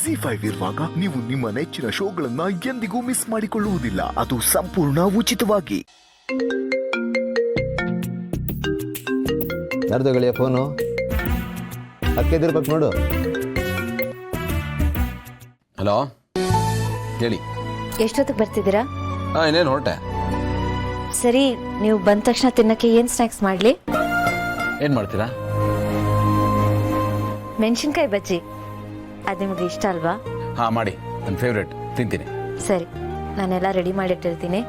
ZEE5 ಇರುವಾಗ ನೀವು ನಿಮ್ಮ ನೆಚ್ಚಿನ ಶೋಗಳನ್ನ ಎಂದಿಗೂ ಮಿಸ್ ಮಾಡಿಕೊಳ್ಳುವುದಿಲ್ಲ. ಅದು ಸಂಪೂರ್ಣ ಉಚಿತವಾಗಿ. ಯಾರ್ದು ಗೆಳೆಯ ಫೋನು? ಅಕ್ಕಿದಿರ್ಬೇಕು ನೋಡು. ಹಲೋ, ಹೇಳಿ. ಎಷ್ಟೊತ್ತಿಗೆ ಬರ್ತಿದ್ದೀರಾ? ಇನ್ನೇನು ಹೊರಟೆ. ಸರಿ, ನೀವು ಬಂದ ತಕ್ಷಣ ತಿನ್ನಕ್ಕೆ ಏನ್ ಸ್ನಾಕ್ಸ್ ಮಾಡ್ಲಿ? ಏನು ಮಾಡ್ತೀರಾ? ಮೆಣಸಿನ್ಕಾಯಿ ಬಜ್ಜಿ. ಅದು ನಿಮಗೆ ಇಷ್ಟ ಅಲ್ವಾ? ಹಾಂ, ಮಾಡಿ. ನನ್ನ ಫೇವ್ರೇಟ್, ತಿಂತೀನಿ. ಸರಿ, ನಾನೆಲ್ಲ ರೆಡಿ ಮಾಡಿಟ್ಟಿರ್ತೀನಿ.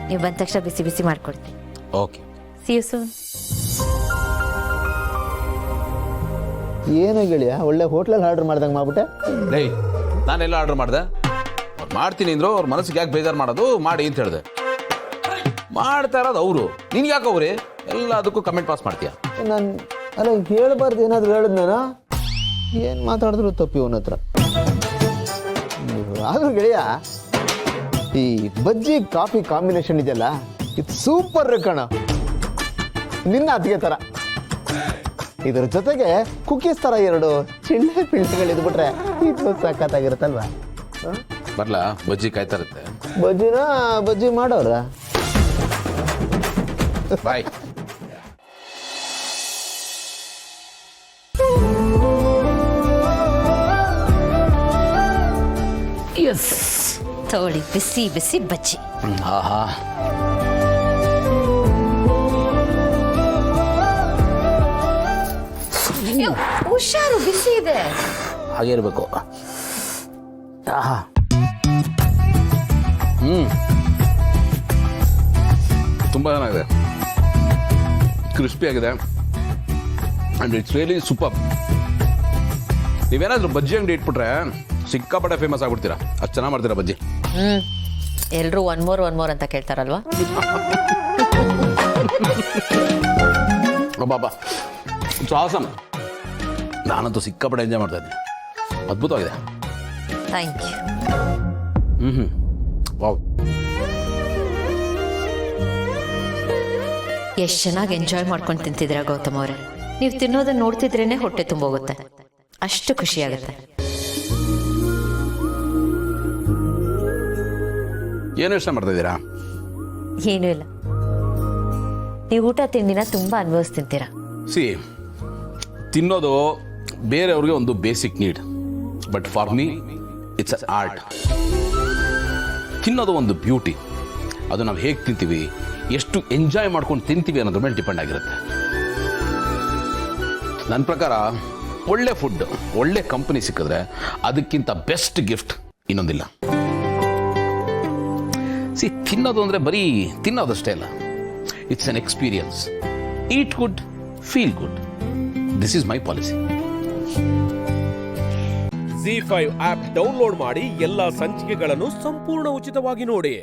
ನೀವು ಬಂದ ತಕ್ಷಣ ಬಿಸಿ ಬಿಸಿ ಮಾಡ್ಕೊಡ್ತೀನಿ. Okay, see you soon. ಏನು ಗೆಳೆಯ, ಒಳ್ಳೆ ಹೋಟ್ಲಲ್ಲಿ ಆರ್ಡರ್ ಮಾಡ್ದಂಗೆ ಮಾಡ್ಬಿಟ್ಟೆ. ಲೈ, ನಾನೆಲ್ಲ ಆರ್ಡರ್ ಮಾಡಿದೆ. ಅವ್ರು ಮಾಡ್ತೀನಿ ಅಂದ್ರು, ಅವ್ರ ಮನಸ್ಸಿಗೆ ಯಾಕೆ ಬೇಜಾರು ಮಾಡೋದು, ಮಾಡಿ ಅಂತ ಹೇಳಿದೆ. ಮಾಡ್ತಾ ಇರೋದು ಅವರು, ನಿನ್ಗೆ ಯಾಕೆ ಅವ್ರಿ ಎಲ್ಲ ಅದಕ್ಕೂ ಕಮೆಂಟ್ ಪಾಸ್ ಮಾಡ್ತೀಯ? ನಾನು ಅಲ್ಲ ಹೇಳ್ಬಾರ್ದು, ಏನಾದರೂ ಹೇಳಿದ್ ನಾನು. ಏನು ಮಾತಾಡಿದ್ರು ತಪ್ಪಿ ಅವನ ಹತ್ರ. ಆದ್ರೂ ಗೆಳೆಯ, ಈ ಬಜ್ಜಿ ಕಾಫಿ ಕಾಂಬಿನೇಷನ್ ಇದೆಯಲ್ಲ, ಇದು ಸೂಪರ್ ಕಣ. ನಿನ್ನ ಅತ್ತಿಗೆ ಥರ. ಇದ್ರ ಜೊತೆಗೆ ಕುಕೀಸ್ ಥರ 2 ಚಿಳ್ಳೆ ಪಿಳ್ಳೆಗಳಿದ್ಬಿಟ್ರೆ ಇದು ಸಖತ್ತಾಗಿರುತ್ತಲ್ವ? ಬರ್ಲಾ? ಬಜ್ಜಿ ಕಾಯ್ತಾ ಇರುತ್ತೆ. ಬಜ್ಜಿ ಮಾಡೋರ ಬಾಯ್. ಎಸ್, ತಗೊಳ್ಳಿ ಬಿಸಿ ಬಿಸಿ ಬಜ್ಜಿ. ಆಹಾ, ಹುಷಾರು, ಬಿಸಿ ಇದೆ. ಹಾಗೆ ಇರಬೇಕು. ಆಹಾ, ತುಂಬ ಚೆನ್ನಾಗಿದೆ, ಕ್ರಿಸ್ಪಿ ಆಗಿದೆ, ಆ್ಯಂಡ್ ಇಟ್ಸ್ ರಿಯಲಿ ಸೂಪರ್. ನೀವೇನಾದರೂ ಬಜ್ಜಿ ಅಂಗಡಿ ಇಟ್ಬಿಟ್ರೆ ಸಿಕ್ಕಾಪಟ್ಟೆ ಫೇಮಸ್ ಆಗ್ಬಿಡ್ತೀರಾ. ಅಷ್ಟು ಚೆನ್ನಾಗಿ ಮಾಡ್ತೀರಾ ಬಜ್ಜಿ. ಎಲ್ಲರೂ ಒನ್ ಮೋರ್ ಅಂತ ಕೇಳ್ತಾರಲ್ವಾ? ಬಾಬಾ, ಇಟ್ಸ್ ಆಸಮ್. ನಾನಂತೂ ಸಿಕ್ಕಾಪಟ್ಟೆ ಎಂಜಾಯ್ ಮಾಡ್ತಾ ಇದ್ದೀನಿ. ಅದ್ಭುತವಾಗಿದೆ. Thank you. ವಾವ್, ಎಷ್ಟು ಚೆನ್ನಾಗಿ ಎಂಜಾಯ್ ಮಾಡ್ಕೊಂಡು ತಿಂತಿದ್ದೀರಾ ಗೌತಮ್ ಅವರೇ. ನೀವು ತಿನ್ನೋದನ್ನ ನೋಡ್ತಿದ್ರೇನೆ ಹೊಟ್ಟೆ ತುಂಬೋಗುತ್ತೆ. ಅಷ್ಟು ಖುಷಿಯಾಗುತ್ತೆ. ಏನು ಯೋಚನೆ ಮಾಡ್ತಾ ಇದ್ದೀರಾ? ಏನೂ ಇಲ್ಲ, ನೀವು ಊಟ ತಿಂಡಿನ ತುಂಬಾ ಅನುಭವಿಸ್ ತಿಂತೀರಾ. ತಿನ್ನೋದು ಬೇರೆಯವ್ರಿಗೆ ಒಂದು basic need, but for me it's a art. ತಿನ್ನೋದು ಒಂದು ಬ್ಯೂಟಿ. ಅದು ನಾವು ಹೇಗೆ ತಿಂತೀವಿ, ಎಷ್ಟು ಎಂಜಾಯ್ ಮಾಡ್ಕೊಂಡು ತಿಂತೀವಿ ಅನ್ನೋದ್ರ ಮೇಲೆ ಡಿಪೆಂಡ್ ಆಗಿರುತ್ತೆ. ನನ್ನ ಪ್ರಕಾರ ಒಳ್ಳೆ ಫುಡ್, ಒಳ್ಳೆ ಕಂಪನಿ ಸಿಕ್ಕಿದ್ರೆ ಅದಕ್ಕಿಂತ ಬೆಸ್ಟ್ ಗಿಫ್ಟ್ ಇನ್ನೊಂದಿಲ್ಲ. ತಿನ್ನೋದು ಅಂದರೆ ಬರೀ ತಿನ್ನೋದಷ್ಟೇ ಅಲ್ಲ, it's an experience. Eat good, feel good. This is my policy. ZEE5 app download ಮಾಡಿ ಎಲ್ಲಾ ಸಂಚಿಕೆಗಳನ್ನು ಸಂಪೂರ್ಣ ಉಚಿತವಾಗಿ ನೋಡಿ.